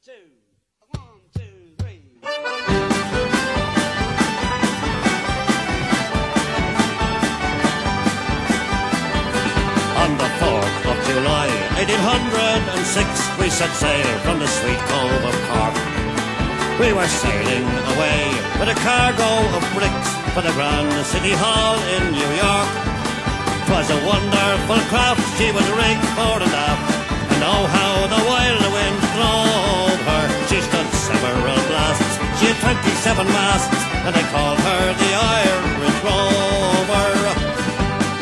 two. 1, 2, 3. On the 4th of July, 1806, we set sail from the sweet cove of Cork. We were sailing away with a cargo of bricks for the Grand City Hall in New York. 'Twas a wonderful craft, she was rigged fore and aft, and oh how the wild wind drove her. She stood several blasts, she had 27 masts, and they called her the Irish Rover.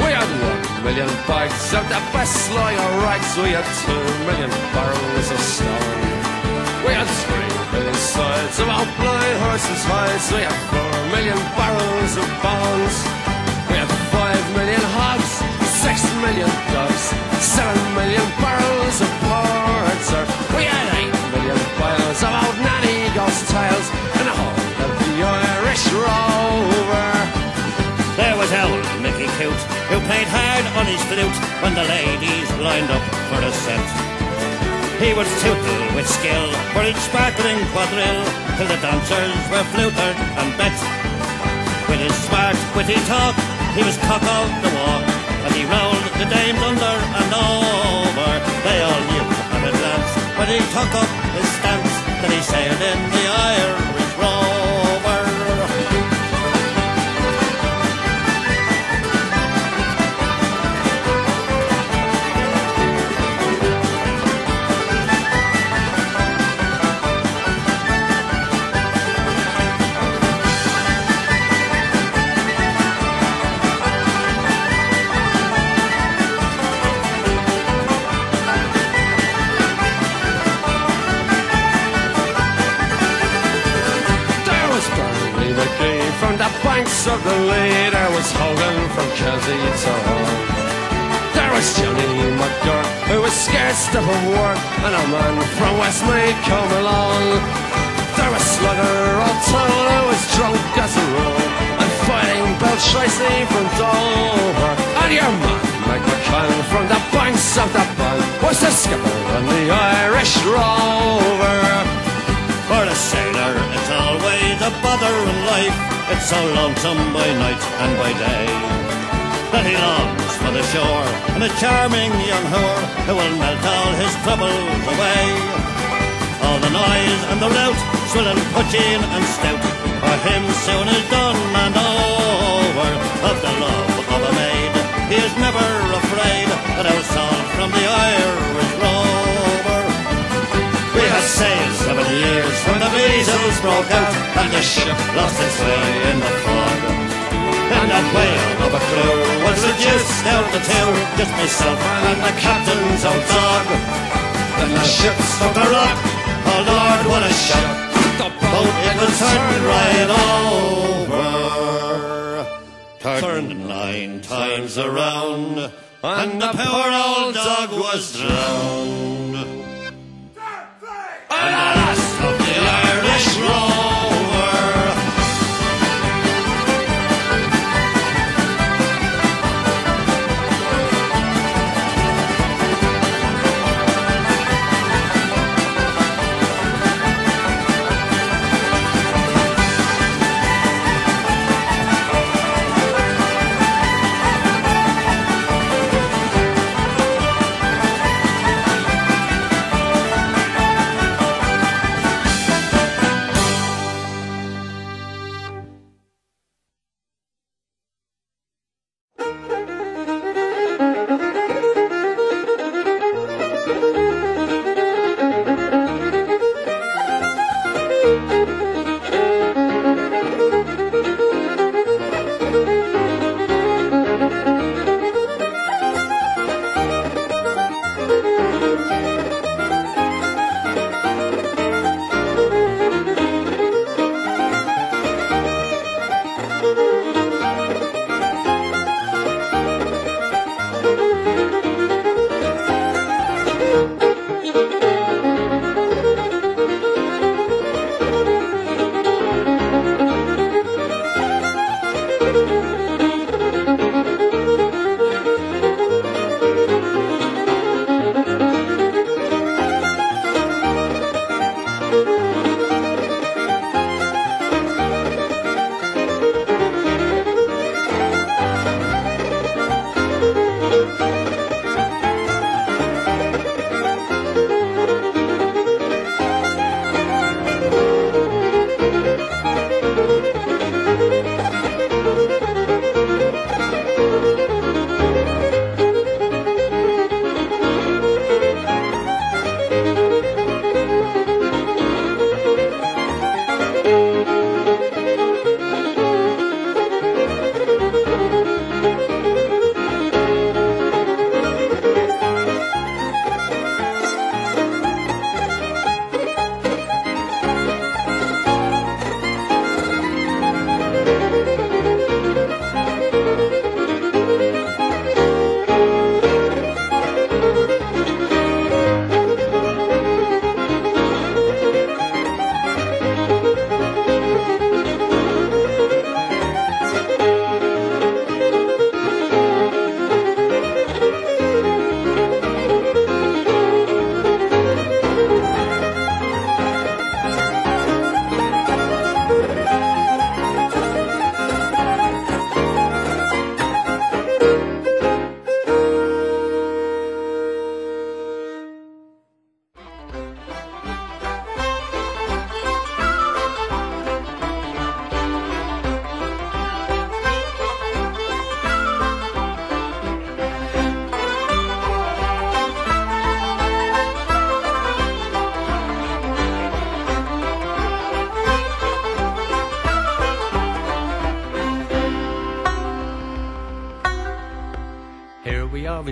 We had 1,000,000 bags of the best lager rags. We had 2,000,000 barrels of stone. We had 3,000,000 sides of our blind horses' hides. We had 4,000,000 barrels of bones. We had 5,000,000 hogs, 6,000,000 dogs, 7,000,000 barrels of porter. We had 8,000,000 piles of old nanny ghost tales, and a whole of the Irish Rover. There was old Mickey Coote, who played hard on his flute when the ladies lined up for a set. He would tootle with skill for each sparkling quadrille, till the dancers were flutered and bet. With his smart, witty talk, he was cock of the walk, and he rolled the dames under and over. They all knew at a glance when he took up his stance that he sailed in the Irish Rover. From the banks of the Lee, there was Hogan from Chelsea to Hull. There was Johnny McGurk, who was scared stiff of work, and a man from Westmeath come along. There was Slugger O'Toole, who was drunk as a rule, and fighting Bill Tracy from Dover. And your man, Mike McCann, from the banks of the Bann, was the skipper on the Irish Rover. For a sailor, it's always a bother in life. It's so lonesome by night and by day that he longs for the shore and a charming young whore who will melt all his troubles away. All the noise and the rout, swilling putching and stout, for him soon is done and over. Of the love of a maid, he is never afraid, that I'll solve from the Irish Rover. We had sailed 7 years when the measles broke out, and the ship lost its way in the fog. And that whale of a crew was reduced down to 2, just myself and the captain's old dog. Then the ship struck a rock, oh Lord, what a shock! The boat, it was turned right over, turned 9 times around, and the poor old dog was drowned. And the last of the Irish Rover.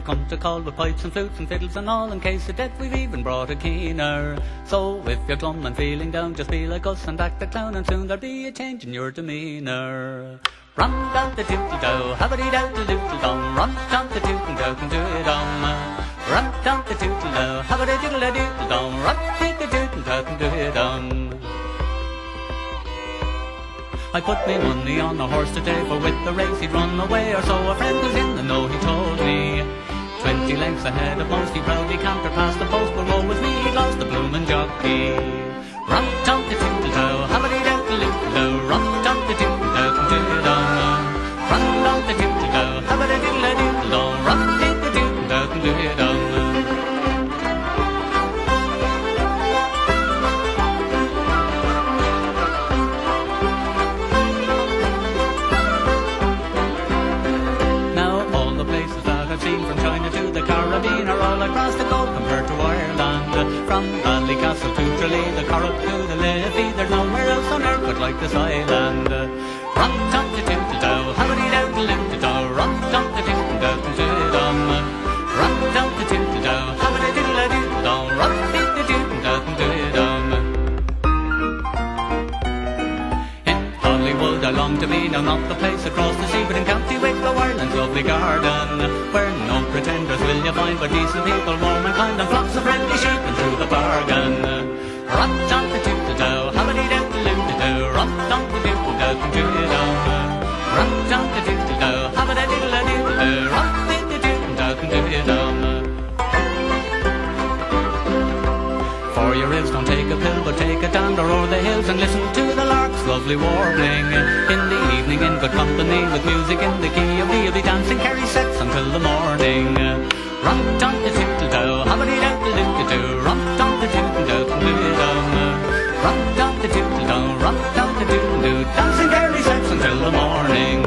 come to call with pipes and flutes and fiddles and all. In case of death we've even brought a keener. So if you're glum and feeling down, just be like us and act the clown, and soon there'll be a change in your demeanour. Rum down the tootle dow, habity dow the doodle dum. Rum down the tootle dow, can do it dum. Rum down the tootle dow, habity diddle doodle dum. Rum down the tootle dow, can do it dum. I put me money on a horse today, for with the race he'd run away, or so a friend who's in the know he told me. 20 lengths ahead of most, he proudly cantered past the post, but woe was me, he'd lost the bloomin' jockey. Rum tum the tootle dow, habity dow the doodle dow. Rum tum the tootle dow, can do it dum. Rum tum the tootle dow, habity diddle doodle dum. Rum tum the tootle dow, can do it dum. From China to the Caribbean are all across the globe compared to Ireland. From Ballycastle to Tralee, the Corrib to the Liffey, there's nowhere else on earth but like this island. Rum tum the tootle dow, habity dow the doodle dow. Rum tum the tootle dow, can do it dum. Rum tum the tootle dow, habity diddle doodle dow. Rum tum the tootle dow, can do it dum. In Hollywood I long to be, now not the place across the sea, but in County Wicklow, Ireland's lovely garden, where no pretenders will you find, but decent people, warm and kind, and flocks of friendly sheep, and through the bargain. Rum tum the tootle dow, habity dow the doodle dow. Rum tum the tootle dow, can do it dum. Rum tum the tootle dow, habity diddle doodle dow. Rum the tootle dow, can do it dum. For your ills don't take a pill, but take a dander o'er the hills and listen to the lark's lovely warbling. In the evening in good company, with music in the key of D, you'll be dancing Kerry sets until the morning. Rum tum the tootle dow, habity dow the doodle dow. Rum tum the tootle dow, can do it dum. Rum tum the tootle dow, rum tum the doodle dow. Dancing Kerry sets until the morning.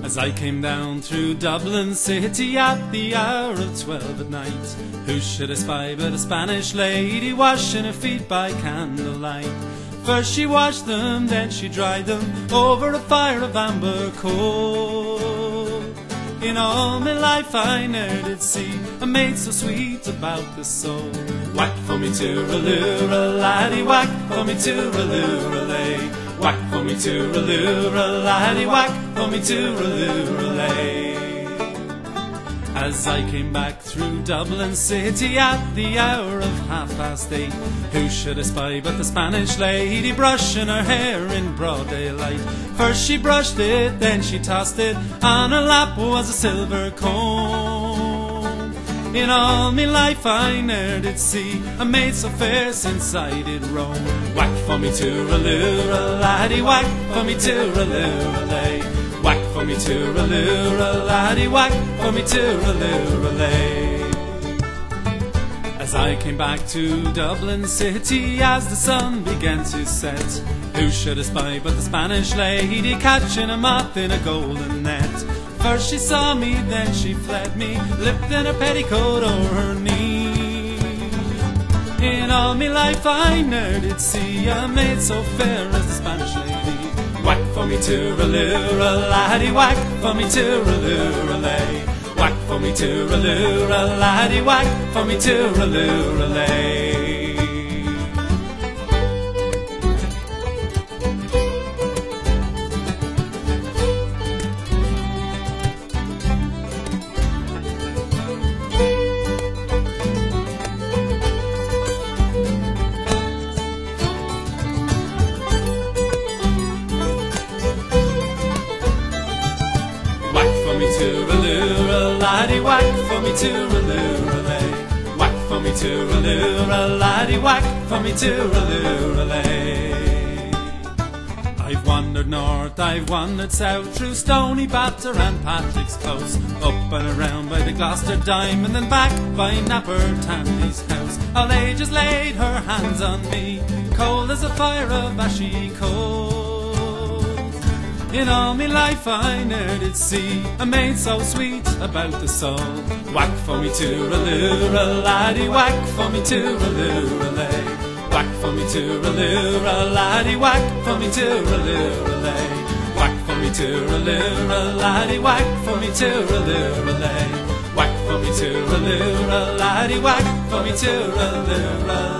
As I came down through Dublin city at the hour of 12 at night, who should I spy but a Spanish lady washing her feet by candlelight? First she washed them, then she dried them over a fire of amber coal. In all my life I ne'er did see a maid so sweet about the soul. Whack for me tooraloo, laddie, whack for me tooraloo-lay. Whack for me tooraloo, laddie, whack for me tooraloo-lay. As I came back through Dublin city at the hour of 8:30, who should I spy but the Spanish lady brushing her hair in broad daylight? First she brushed it, then she tossed it, on her lap was a silver comb. In all me life I ne'er did see a maid so fair since I did roam. Whack for me tooraloo, laddie, whack for me tooraloo-lay. Whack for me tooraloo, laddie, whack for me tooraloo-lay. As I came back to Dublin city as the sun began to set, who should I spy but the Spanish lady catching a moth in a golden net? First she saw me, then she fled me, lifting her petticoat over her knee. In all me life I ne'er did see a maid so fair as the Spanish lady. Whack for me tooraloo, laddie, whack for me tooraloo-lay. Whack for me tooraloo, laddie, whack for me tooraloo-lay. Laddie, whack for me tooraloo-lay. Whack for me tooraloo, laddie, whack for me tooraloo-lay. I've wandered north, I've wandered south, through Stony Batter and Patrick's Close, up and around by the Gloucester Diamond, and back by Napper Tanley's house. All ages laid her hands on me, cold as a fire of ashy coals. In all me life I ne'er did see a maid so sweet about the soul. Whack for me tooraloo, laddie, whack for me tooraloo-lay. Whack for me tooraloo, laddie, whack for me tooraloo-lay. Whack for me tooraloo, laddie, whack for me tooraloo-lay. Whack for me tooraloo, laddie, whack for me tooraloo-lay.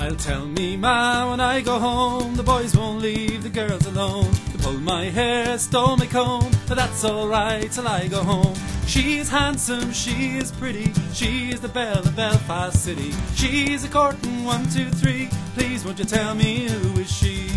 I'll tell me ma when I go home, the boys won't leave the girls alone. They pull my hair, stole my comb, but that's alright till I go home. She's handsome, she is pretty, she's the belle of Belfast City. She's a courtin' 1, 2, 3, please won't you tell me who is she?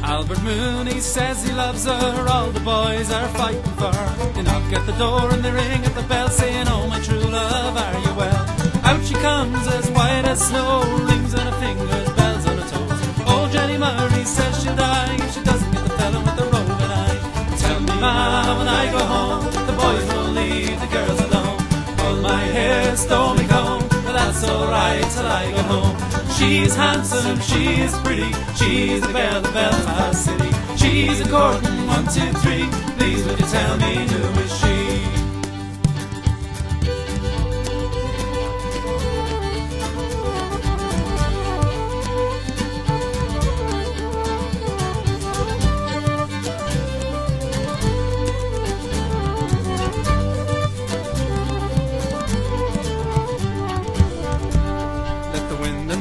Albert Mooney says he loves her, all the boys are fighting for her. They knock at the door and they ring at the bell saying, oh my true love, are you well? Out she comes as white as snow, rings on her fingers, bells on her toes. Oh, Jenny Murray says she'll die if she doesn't get the fellow with the roving eye. Tell me ma when I go home, the boys won't leave the girls alone. Pull my hair, stole me comb, but that's alright till I go home. She's handsome, she's pretty, she's the belle of Belfast City. She's a courtin' 1, 2, 3, please would you tell me who is she?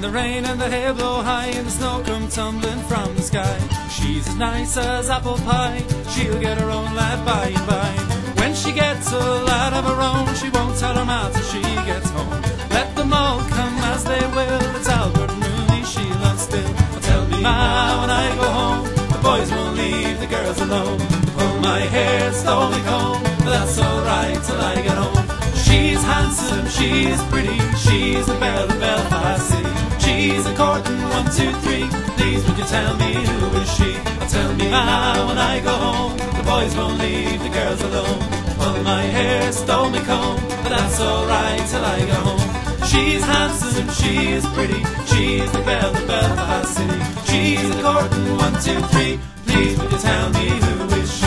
The rain and the hail blow high and the snow come tumbling from the sky. She's as nice as apple pie, she'll get her own lad by and by. When she gets a lad of her own, she won't tell her ma till she gets home. Let them all come as they will, it's Albert Mooney she loves still. But tell me ma when I go home, the boys won't leave the girls alone. Pull my hair, stole me comb, but that's alright till I get home. She's handsome, she's pretty, she's the belle of Belfast City. She's a courtin' 1, 2, 3, please would you tell me who is she? Tell me ma when I go home, the boys won't leave the girls alone. Pull my hair, stole me comb, but that's alright till I go home. She's handsome, she is pretty, she's the belle of Belfast City. She's a courtin' 1, 2, 3, please would you tell me who is she?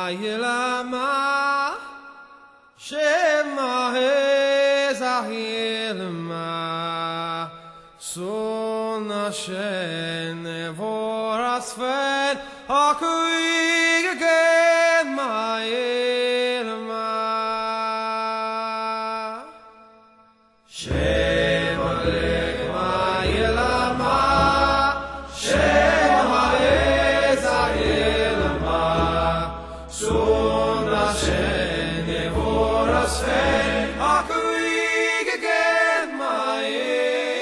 Yilama Shema Hezahilma Sona Shene Vorasfen Akuigema ilma. Shem alech ma ilma, Shem alech ilma, Sun Hashem nevoras fen, akuig again ma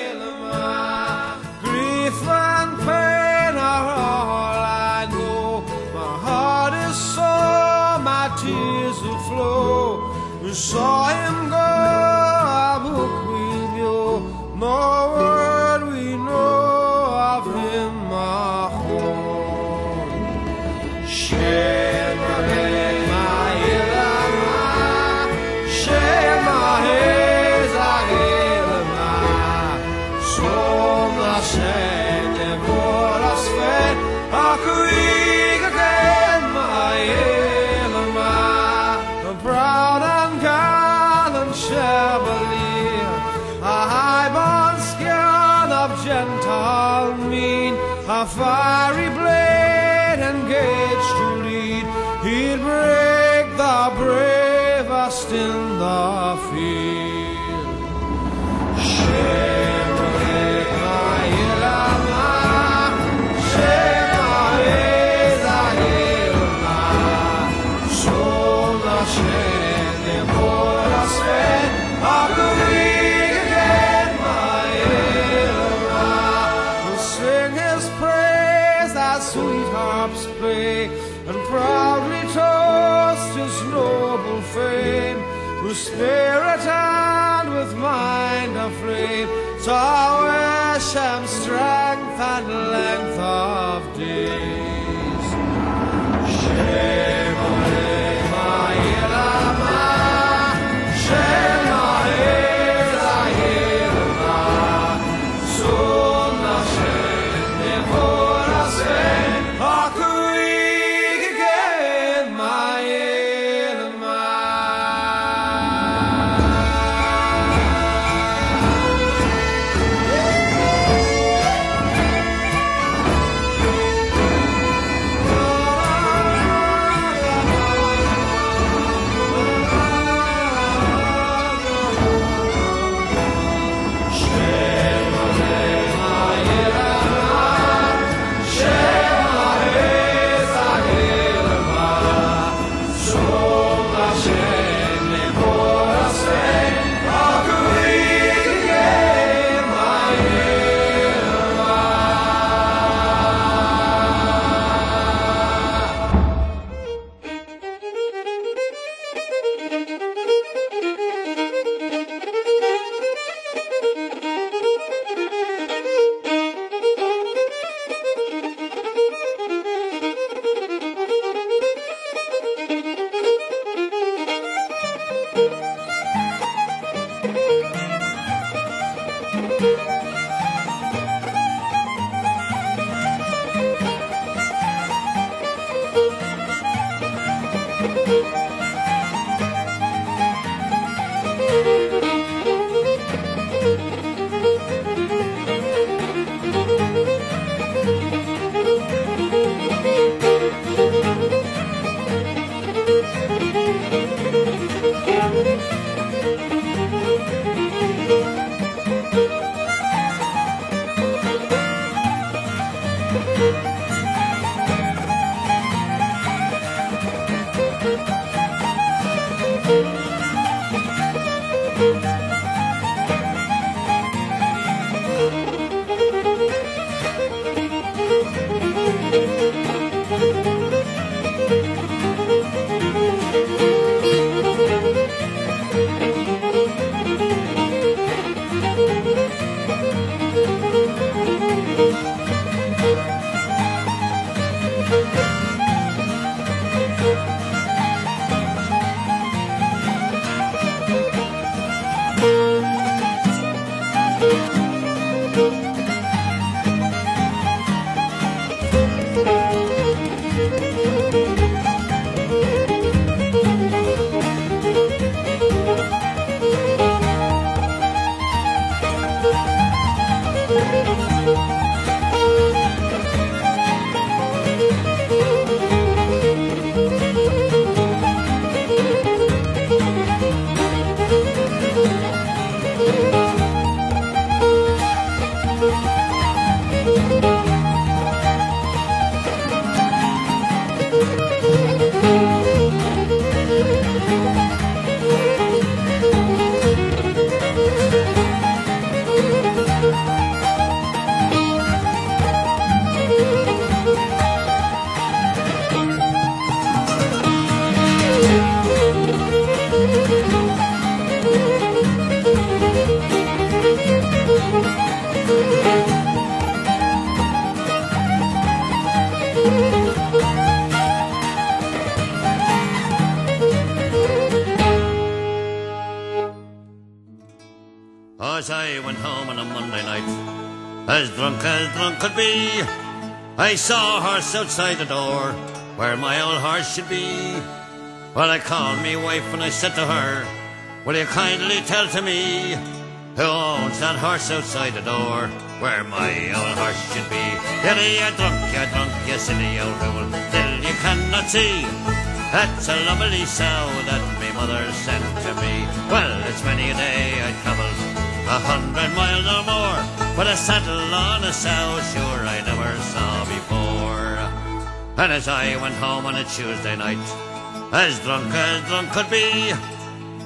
ilma. Grief and pain are all I know, my heart is sore, my tears will flow. We saw him go, I book with you, no word we know of him, my home. Shem alech ma ilma, Shem alech ilma, Som Hashem nevoras fen, akuig again ma ilma. A proud and gallant chevalier, a high-born scion of gentle mien, a fiery blade engaged to lead, he'd break the bravest in the field. Shem alech ma ilma, Shem alech ilma, Som Hashem nevoras fen, akuig again ma ilma. We'll sing his praise as sweet harps play, and proudly toast his noble fame, whose spirit and with mind aflame saw Hashem strength and length of days. Shem alech ma ilma, Shem alech ilma, Sun Hashem nevoras fen, akuig again ma ilma. Thank you. As I went home on a Monday night, as drunk could be, I saw a horse outside the door, where my old horse should be. Well, I called me wife and I said to her, will you kindly tell to me, who owns that horse outside the door, where my old horse should be? You're drunk, you silly old fool, still you cannot see. That's a lovely sow that me mother sent to me. Well, it's many a day I travelled 100 miles or more, but a saddle on a sow sure I never saw before. And as I went home on a Tuesday night, as drunk could be,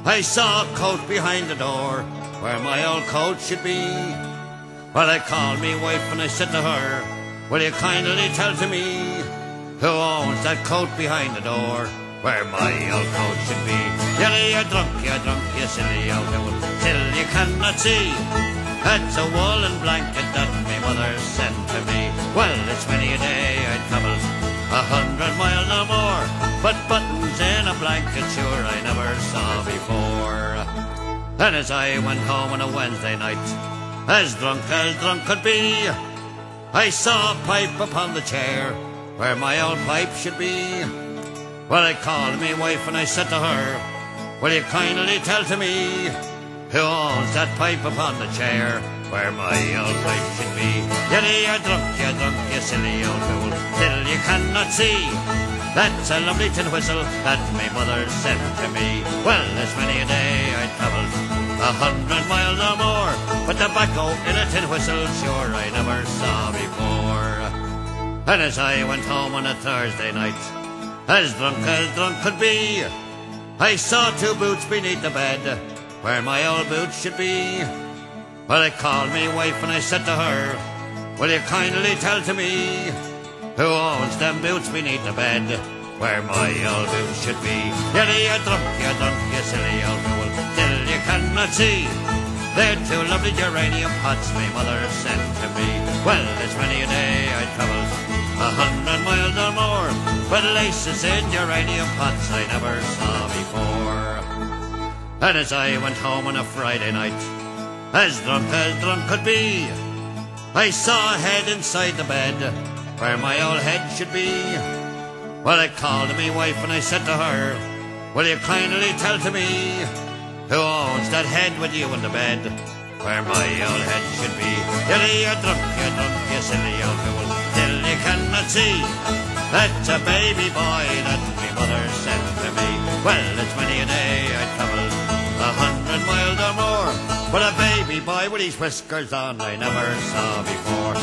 I saw a coat behind the door, where my old coat should be. Well, I called me wife and I said to her, will you kindly tell to me, who owns that coat behind the door, where my old coat should be? You're drunk, you silly old fool, till you cannot see. That's a woolen blanket that my mother sent to me. Well, it's many a day I travelled 100 miles or more, but buttons in a blanket sure I never saw before. And as I went home on a Wednesday night, as drunk could be, I saw a pipe upon the chair, where my old pipe should be. Well, I called me wife and I said to her, will you kindly tell to me, who owns that pipe upon the chair, where my old pipe should be? You're drunk, you silly old fool, till you cannot see. That's a lovely tin whistle that my mother sent to me. Well, there's many a day I travelled 100 miles or more, but tobacco in a tin whistle sure I never saw before. And as I went home on a Thursday night, as drunk could be, I saw two boots beneath the bed, where my old boots should be. Well, I called me wife and I said to her, will you kindly tell to me, who owns them boots beneath the bed, where my old boots should be? You're drunk, you silly old fool, till you cannot see. They're two lovely geranium pots my mother sent to me. Well, it's many a day I travelled 100 miles or more, but laces in geranium pots I never saw before. And as I went home on a Friday night, as drunk could be, I saw a head inside the bed, where my old head should be. Well, I called me wife and I said to her, will you kindly tell to me, who owns that head with you in the bed, where my old head should be? You're drunk, you silly old fool, till you cannot see. That's a baby boy that my mother sent to me. Well, it's many a day I travelled 100 miles or more, but a baby boy with his whiskers on I never saw before.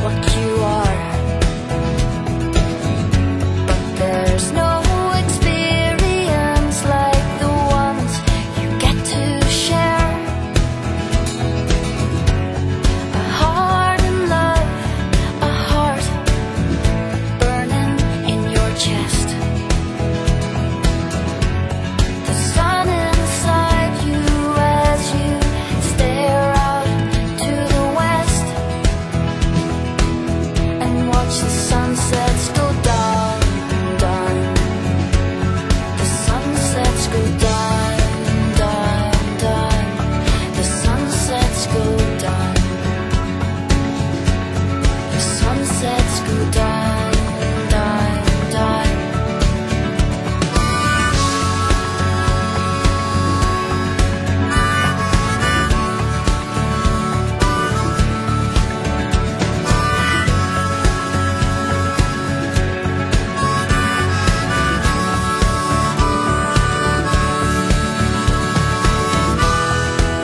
what you are. But there's no experience like the ones you get to share. A heart in love, a heart burning in your chest. The sun inside you as you stare out to the west and watch the sunsets go down, down. The sunsets go down, down, down. The sunsets go down. The sunsets go down, down, down.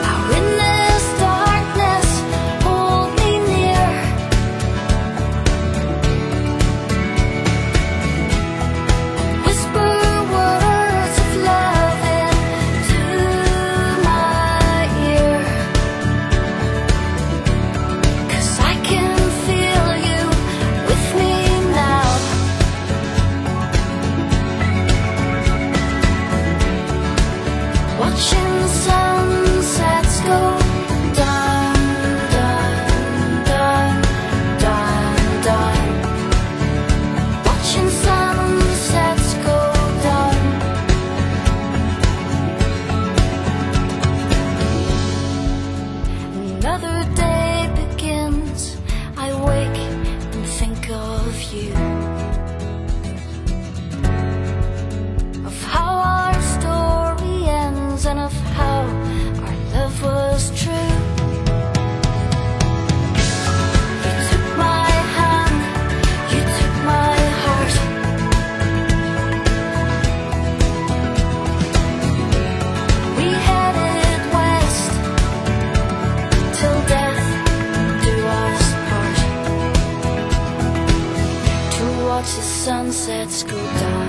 Now in this darkness, hold me near. Whisper words of love into my ear. 'Cause I can feel you with me now. Watching sunsets go down, down, down, down, down. Watching sunsets go down. Another day begins. I wake and think of you. Of how our story ends and of how our love was true. You took my hand, you took my heart. We headed west till death do us part. To watch the sunsets go down.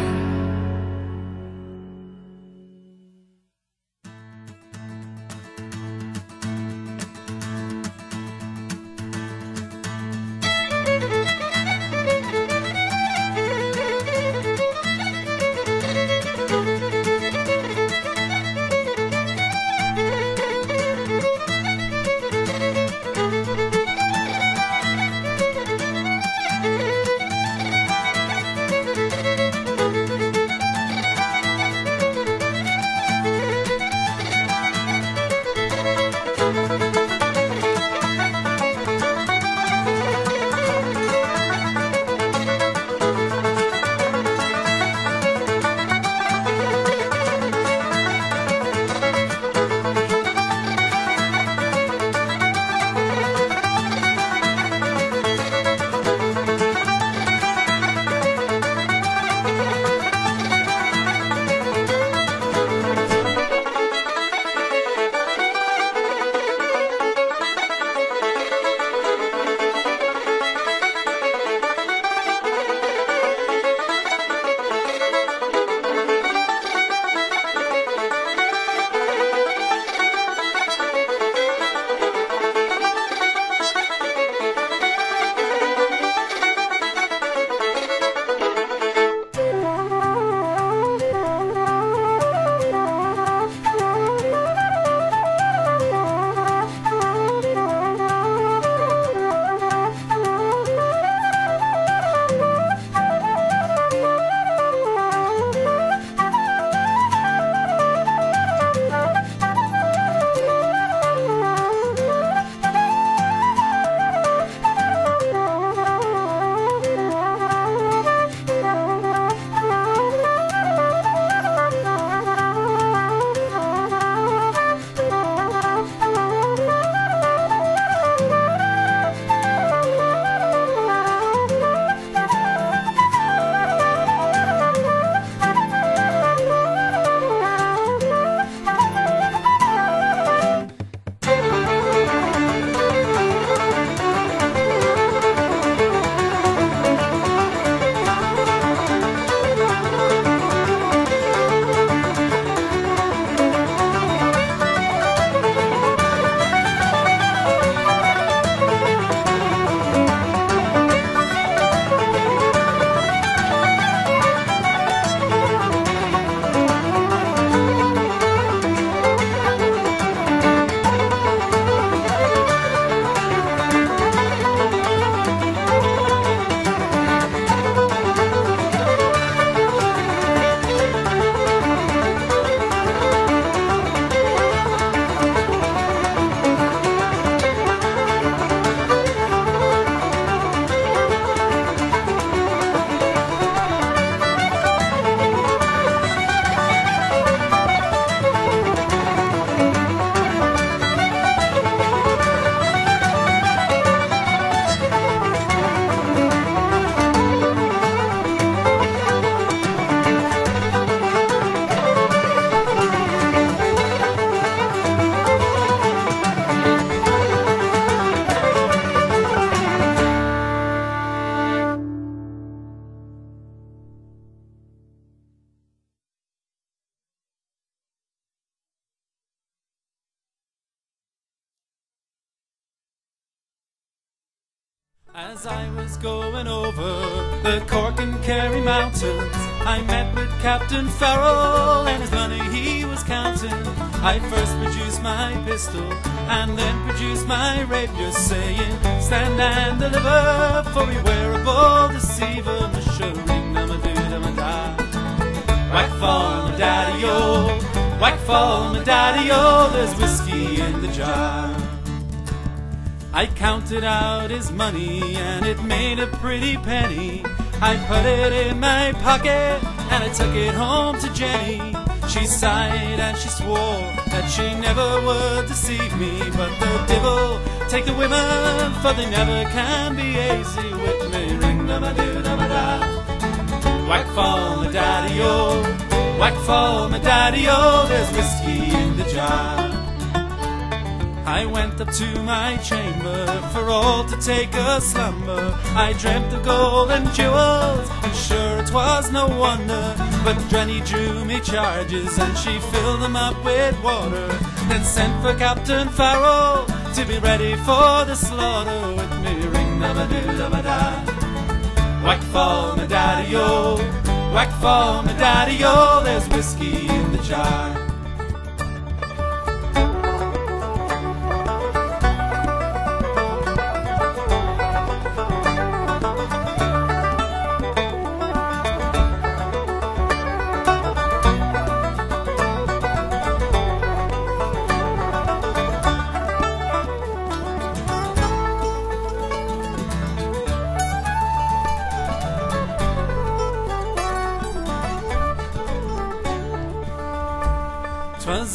As I was going over the Cork and Kerry mountains, I met with Captain Farrell and his money he was counting. I first produced my pistol and then produced my rapier, saying, stand and deliver, for we were a bold deceiver. Ring-a-ma-doo-da-ma-doo-da-ma-da. Whack fall my daddy-o, whack fall my daddy-o, there's whiskey in the jar. I counted out his money and it made a pretty penny. I put it in my pocket and I took it home to Jenny. She sighed and she swore that she never would deceive me, but the devil take the women, for they never can be easy with me. Ring-a-ma-doo-da-ma-da. Whack fall my daddy-o, whack fall my daddy-o, there's whiskey in the jar. I went up to my chamber for all to take a slumber. I dreamt of gold and jewels, and sure it was no wonder. But Jenny drew me charges and she filled them up with water, then sent for Captain Farrell to be ready for the slaughter with me. Ring-a-ma-doo-da-ma-da. Whack fall my daddy-o, whack fall my daddy-o, there's whiskey in the jar.'Twas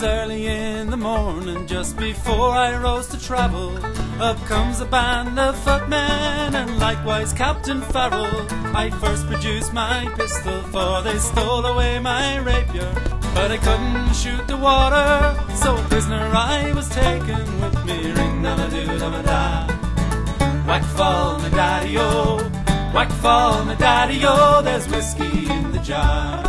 early in the morning, just before I rose to travel. Up comes a band of footmen, and likewise Captain Farrell. I first produced my pistol, for they stole away my rapier. But I couldn't shoot the water, so a prisoner I was taken with me. Ring-a-ma-doo-da-ma-da. Whack fall my daddy-o, whack fall my daddy-o, there's whiskey in the jar.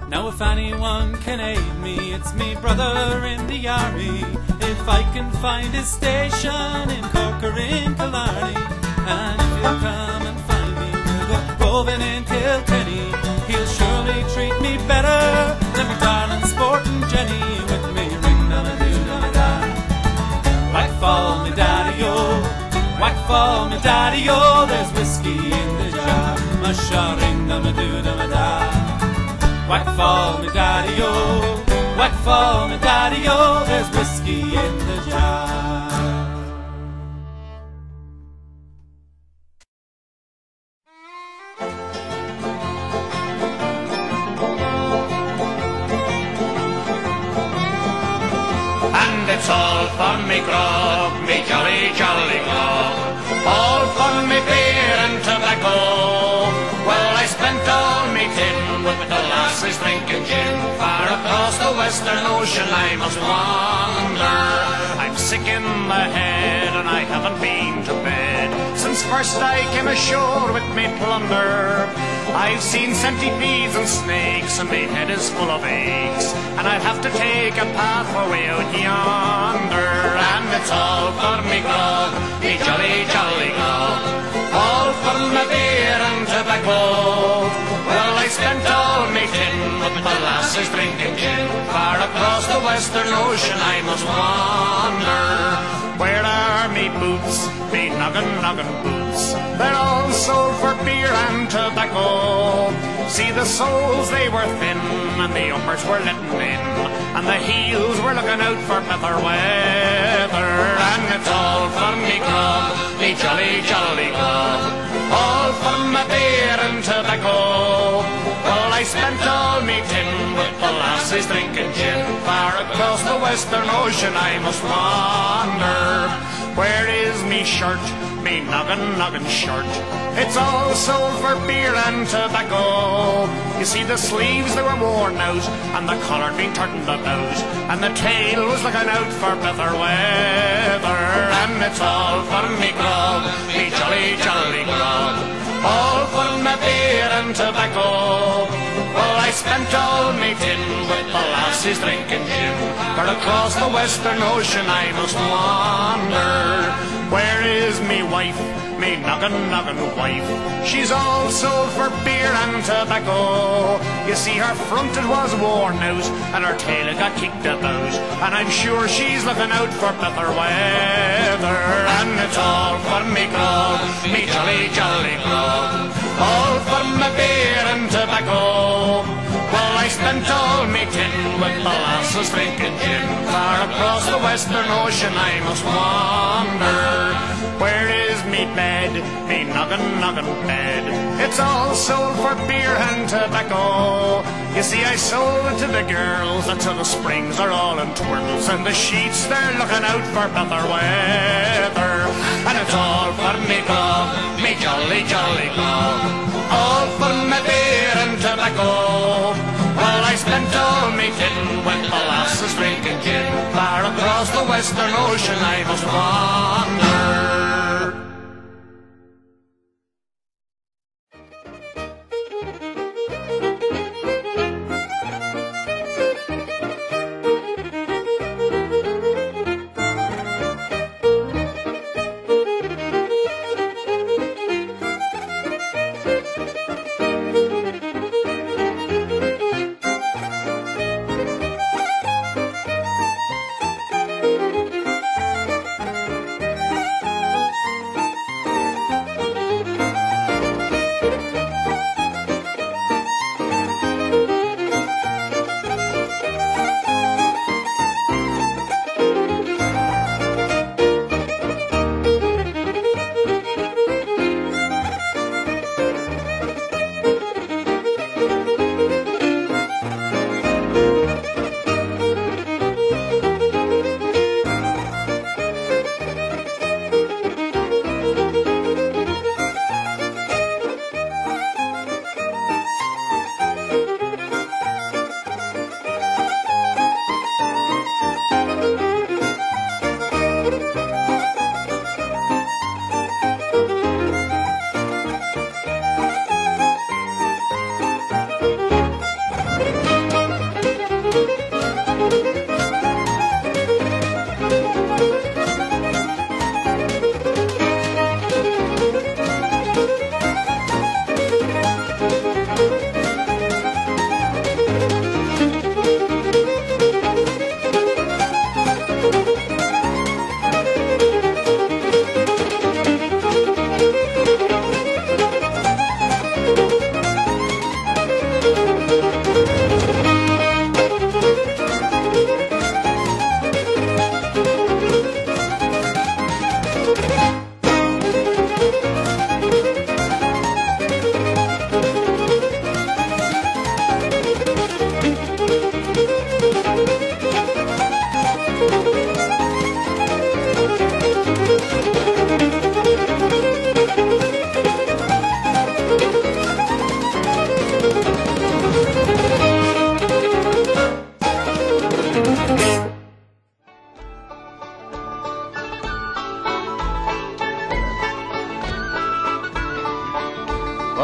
Now if anyone can aid me, it's me brother in the army. If I can find his station in Cork or in Killarney, and if he'll come and find me, we'll go roving in Kilkenny. He'll surely treat me better than my darling sporting Jenny with me. Ring-a-ma-doo-da-ma-da. Whack fall my daddy-o, whack fall my daddy-o, there's whiskey in the jar. Musha ring-a-ma-doo-da-ma-da. Whack fall me daddy-o, whack fall me daddy-o, there's whiskey in the jar. And it's all for me grog, me jolly, jolly grog, all for me beer and tobacco. Well, I spent all me tin with the lasses drinking gin. Far across the western ocean I must wander. I'm sick in the head and I haven't been to bed since first I came ashore with me plunder. I've seen centipedes and snakes and my head is full of aches, and I'll have to take a path away out yonder. And it's all for me grog, me jolly, jolly grog, all for my beer and tobacco. Well, I spent all me tin with the lasses drinking gin. Far across the western ocean I must wander. Where are me boots, me noggin boots? They're all sold for beer and tobacco. See, the soles they were thin, and the uppers were letting in, and the heels were looking out for better weather. And it's all for me grog, me jolly, jolly grog, all for my beer and tobacco. Well, I spent all me tin with the lasses drinking gin. Far across the western ocean I must wander. Where is me shirt, me noggin shirt? It's all sold for beer and tobacco. You see, the sleeves they were worn out, and the collar been turned about, and the tail was looking out for better weather. And it's all for me grog, me jolly, jolly grog, all for my beer and tobacco. Well, I spent all me me tin with the lassies drinking gin. For across the western ocean I must wander. Where is me wife, me noggin wife? She's all sold for beer and tobacco. You see her front it was worn out, and her tail it got kicked about, and I'm sure she's looking out for better weather. And it's all for me grog, me jolly grog, all for me beer and tobacco. Well, I spent all me tin with the lasses drinking gin. Far across the western ocean I must wander. Where is me bed, me noggin bed? It's all sold for beer and tobacco. You see, I sold it to the girls, and to the springs are all in twirls, and the sheets, they're looking out for better weather. And it's all for me grog, me jolly grog, all for me beer and tobacco. Well, I spent all me tin with the lasses drinking gin. Far across the western ocean I must wander.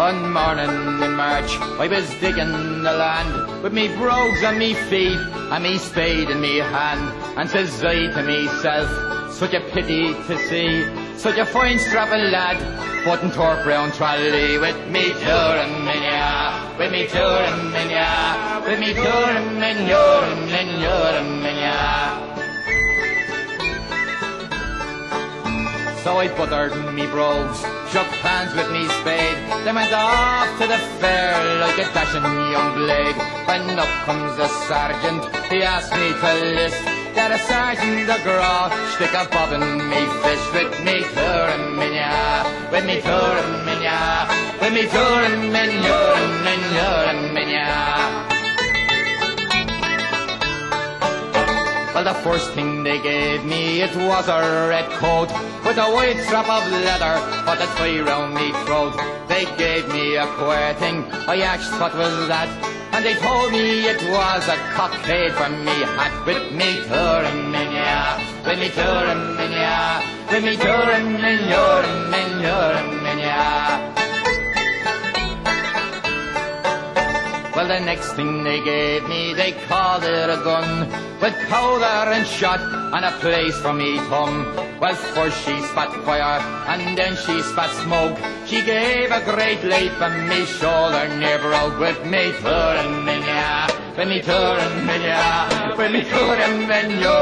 One morning in March I was digging the land with me brogues on me feet and me spade in me hand, and says I to myself, such a pity to see such a fine strapping lad putting torp round trolley with me touring minya, with me touring minya, with me touring minya. So I buttered me brogues, shook hands with me spade, then went off to the fair like a dashing young blade. When up comes the sergeant, he asked me to list. Get a sergeant a graw, stick a bob in me fist with me touring minya, with me touring minya, with me touring minya. Well, the first thing they gave me, it was a red coat with a white strap of leather for the tie round me throat. They gave me a queer thing, I asked what was that, and they told me it was a cockade for me hat. With me touring minya, with me touring minya, with me touring minya. Well, the next next thing they gave me, they called it a gun, with powder and shot and a place for me thumb. Well, first she spat fire and then she spat smoke. She gave a great leap and me shoulder near broke. With me touring minya, with me touring minya, with me touring minya.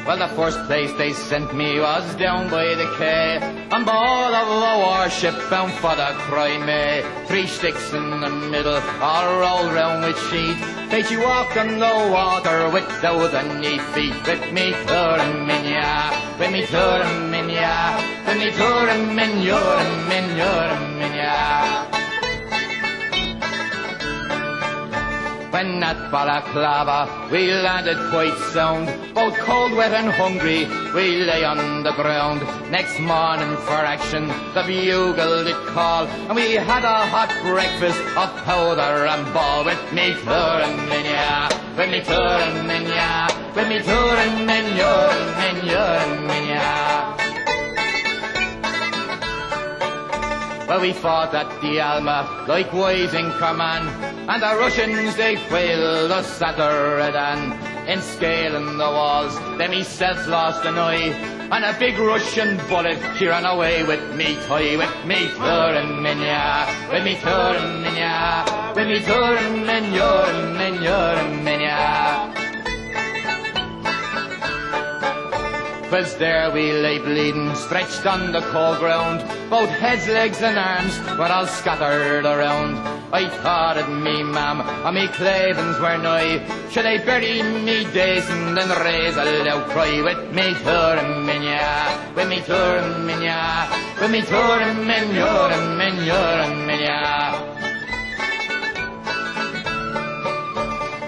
Well, the first place they sent me was down by the quay, on board of a warship bound for the Crimea. 3 sticks in the middle, all rolled round with sheet. Made you walk on the water without any feet. With me touring minya, with me touring minya, with me touring minya. When at Balaclava we landed quite sound, both cold, wet and hungry, we lay on the ground. Next morning for action the bugle did call, and we had a hot breakfast of powder and ball. With me touring minya, with me touring minya, with me touring minya. Well, we fought at the Alma, likewise in Kerman, and the Russians, they failed us at the Redan. In scaling the walls, they myself lost an eye, and a big Russian bullet, she ran away with me toy. With me touring minya, with me touring minya, with me touring minya. 'Twas there we lay bleeding, stretched on the cold ground. Both heads, legs and arms were all scattered around. I thought of me mam, and me clavins were nigh. Should I bury me decent and raise a loud cry? With me touring minya, with me touring minya, with me touring minya.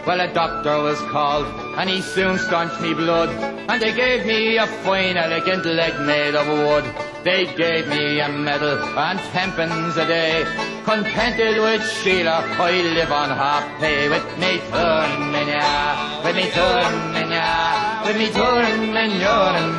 Well, a doctor was called, and he soon staunched me blood, and they gave me a fine, elegant leg made of wood. They gave me a medal and 10 a day. Contented with Sheila, I live on half pay. With me touring minya, with me touring minya, with me touring minya.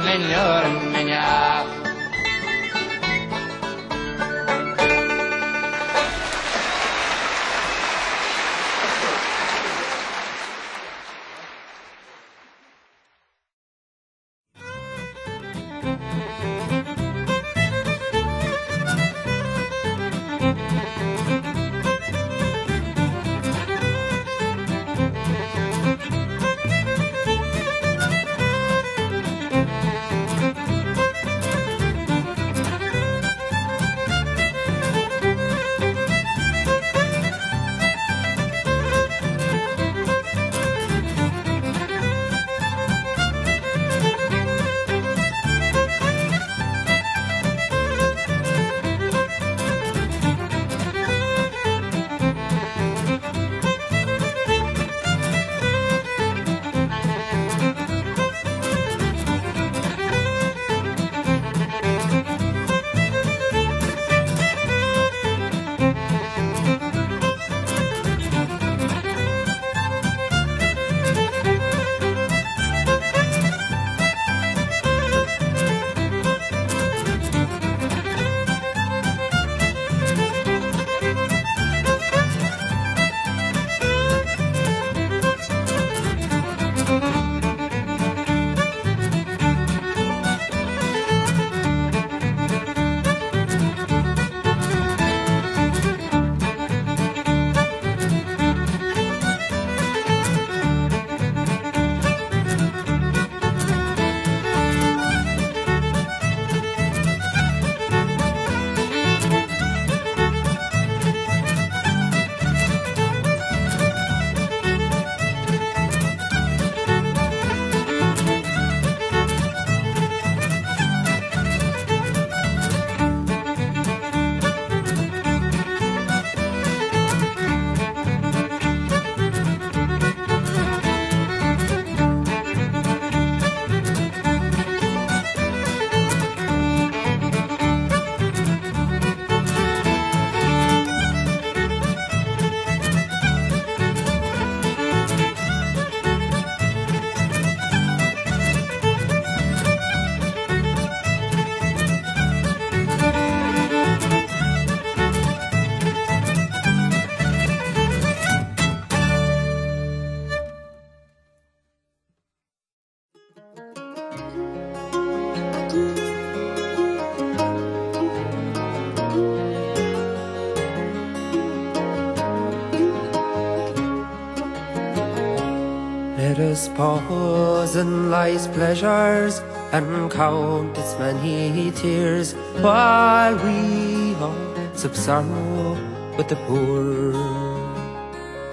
endless pause in life's pleasures and count its many tears, while we all sip sorrow with the poor.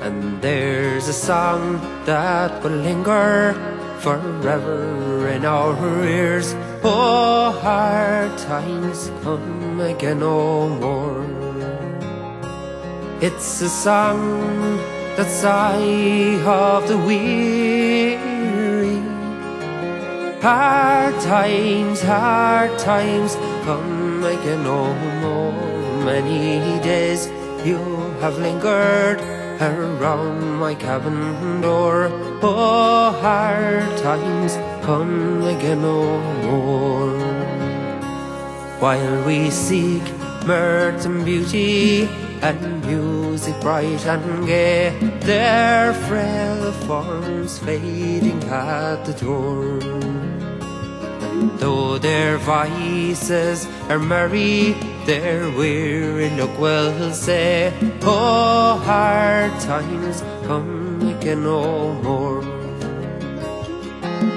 And there's a song that will linger forever in our ears. Oh, hard times come again no more. It's a song that sigh of the weary. Hard times come again no more. Many days you have lingered around my cabin door. Oh, hard times come again no more. While we seek mirth and beauty and music bright and gay, their frail forms fading at the door. And though their voices are merry, their weary look will say, oh, hard times come again no more.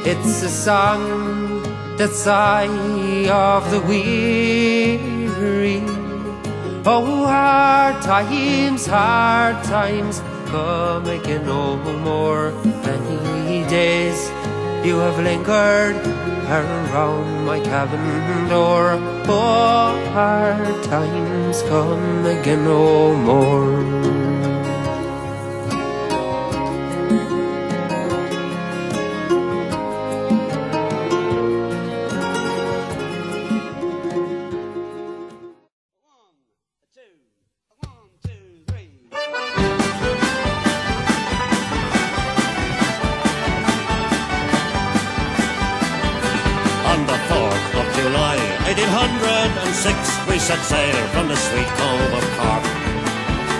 It's a song that sigh of the weary. Oh, hard times come again no more. Many days you have lingered around my cabin door. Oh, hard times come again no more. July 1806, we set sail from the sweet cove of Cork.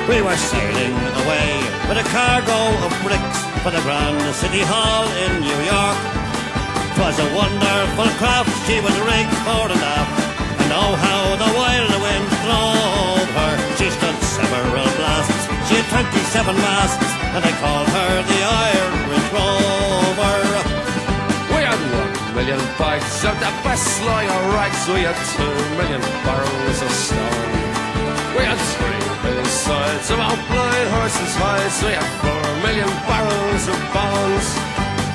We were sailing away with a cargo of bricks for the Grand City Hall in New York. 'Twas a wonderful craft, she was rigged fore and aft, and oh how the wild wind drove her. She stood several blasts, she had 27 masts, and they called her the Irish Rover. We had 1 million bags of the best line of rags. We had 2 million barrels of stone. We had 3 million sides of our blind horses' hides. We had 4 million barrels of bones.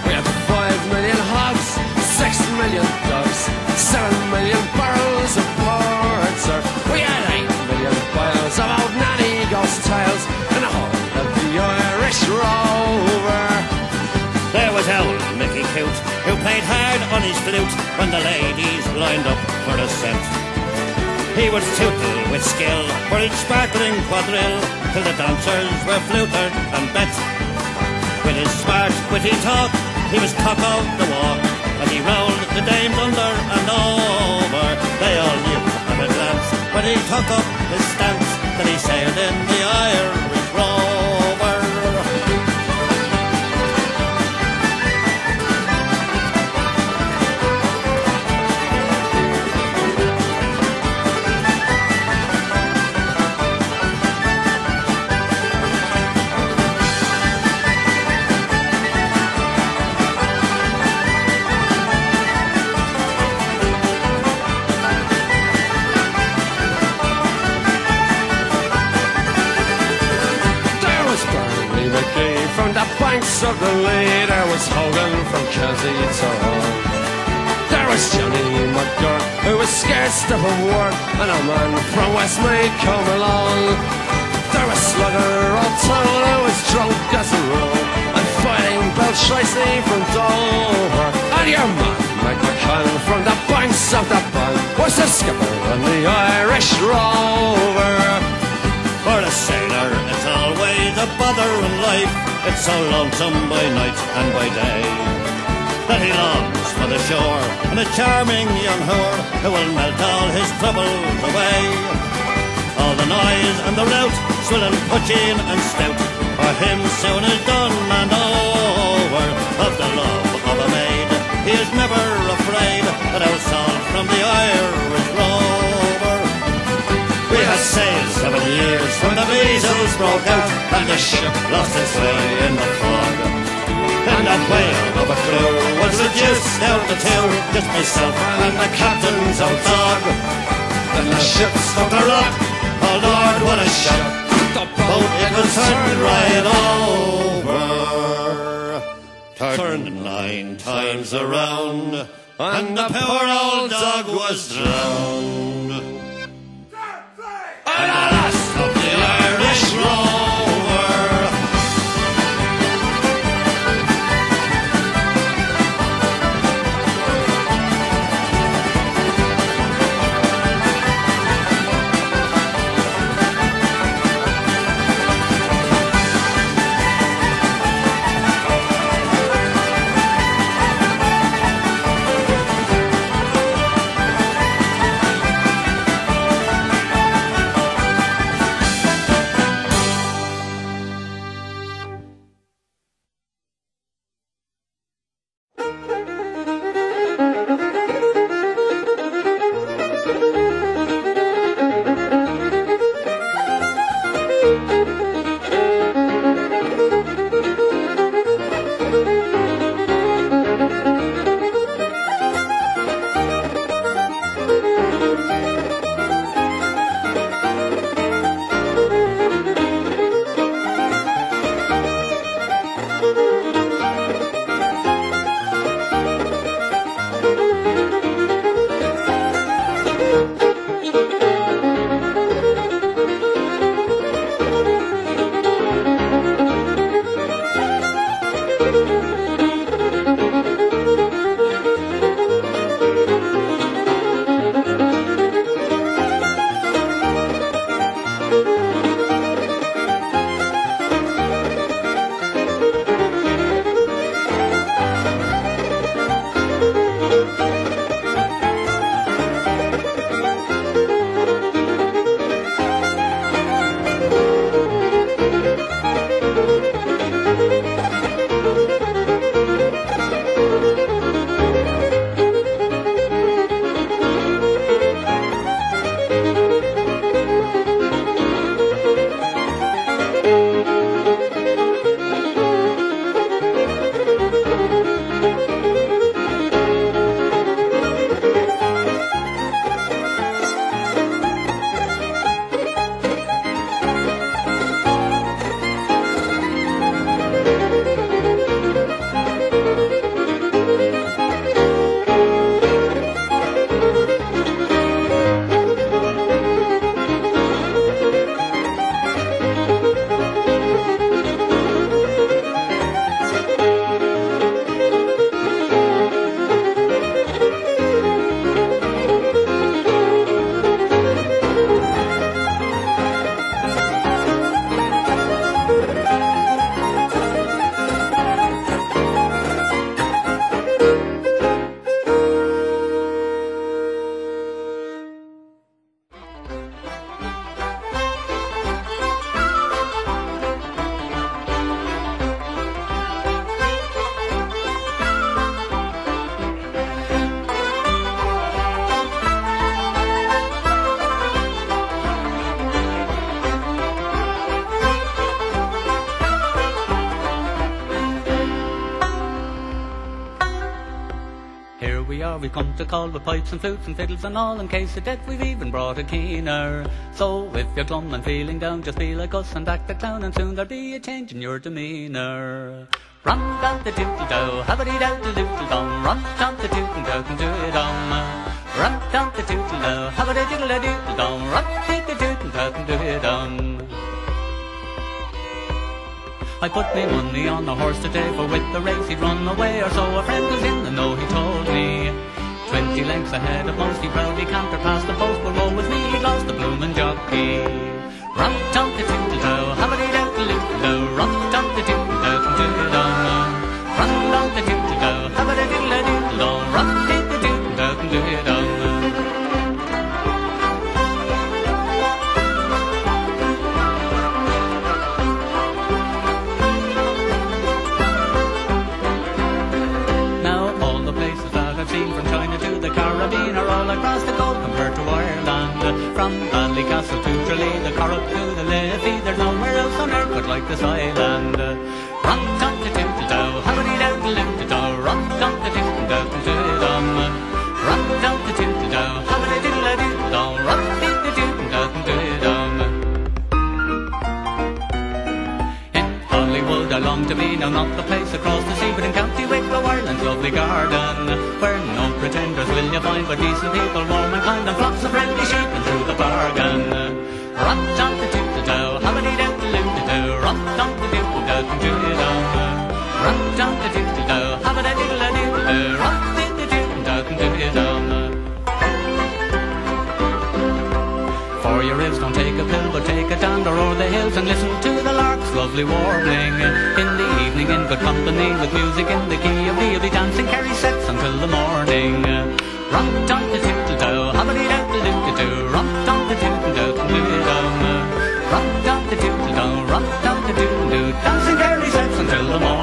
We had 5 million hogs, 6 million dogs, 7 million barrels of porter. We had 8 million bales of old nanny ghost tales, and the whole of the Irish Rover. There was old Mickey Coote, who played hard on his flute when the ladies lined up for a scent. He would tootle with skill for each sparkling quadrille, till the dancers were flutered and bet. With his smart, witty talk, he was cock of the walk, and he rolled the dames under and over. They all knew at a glance when he took up his stance that he sailed in the Irish Rover. From the banks of the Lee, there was Hogan from Chelsea to Hull. There was Johnny McGurk, who was scared stiff of work, and a man from Westmeath come along. There was Slugger O'Toole, who was drunk as a rule, and fighting Bill Tracy from Dover. And your man, Mike McCann, from the banks of the Bank, was the skipper on the Irish Rover. For a sailor, it's always a bother in life. It's so lonesome by night and by day that he longs for the shore and a charming young whore who will melt all his troubles away. All the noise and the rout, swilling, pudging and stout, for him soon is done and over. Of the love of a maid, he is never afraid, but outside from the Irish Rover. We had sailed 7 years when the measles broke out and the ship lost its way in the fog. in that whale of a crew was reduced down to two, just myself and the captain's old dog. Then the ship struck a rock, oh Lord, what a shock. The boat, it was turned right over. Turned 9 times around, and the poor old dog was drowned. And the last of the Irish Rover. We've come to call with pipes and flutes and fiddles and all. In case of death we've even brought a keener. So if you're glum and feeling down, just be like us and act the clown, and soon there'll be a change in your demeanour. Run down the toot-a-dow, habba-dee-dow-da-doot-a-dum. Run down the toot-and-toot-and-do-it-dum. Run down the toot-a-dow, habba-dee-diddle-a-doot-a-dum. Run down-the-toot-and-toot-and-do-it-dum. I put me money on the horse today, for with the race he'd run away, or so a friend was in the know, he told me. 20 lengths ahead of most, he proudly cantered past the post, but woe was me, he'd lost the bloomin' jockey. Run down the toot-a-dow, habba-dee-dow-da-doot-a-dow. Run down the toot-a-dow-da-doot-a-dum. Run down the toot-a-dow, habba-dee-diddle-a-doot-a-dum. Run down the toot-a-dow-da-doot-a-dum. From China to the Caribbean are all across the globe compared to Ireland. From Ballycastle to Tralee, the Corrup to the Liffey, there's nowhere else on earth but like this island. Run down the toot-a-dow, habba-dee-dow. diddle-do, rum-dum-da-doo-dum-dum-dum. Rum-dum-da-doo-dum, hum-a-diddle-a-doo-dum, rum-dee-dee-doo-dum-dum. In Hollywood I long to be, now not the place across the sea, but in County Wicklow, Ireland's lovely garden, where no pretenders will you find, but decent people, warm and kind, and flocks of friendly sheep, and through the bargain. Rum-dum-da-doo-doo, hum-a-dee-dee-doo-doo, rum-dum-da-doo-doo-dum. Rum-dum-da-doo-doo, hum-a-dee-dee-doo-doo, rum-dee-dee-doo-dum. 4 your ribs, don't take a pill, but take a dander o'er the hills and listen to the lark's lovely warbling. In the evening, in good company, with music in the key of D, you'll be dancing Kerry sets until the morning. Rum-dum-da-doo-doo, hum-a-dee-doo-doo-doo, rum-dum-da-doo-doo-doo-dum. Rum-dum-da-doo-doo, rum-dum-da-doo-doo, dancing Kerry sets until the morning.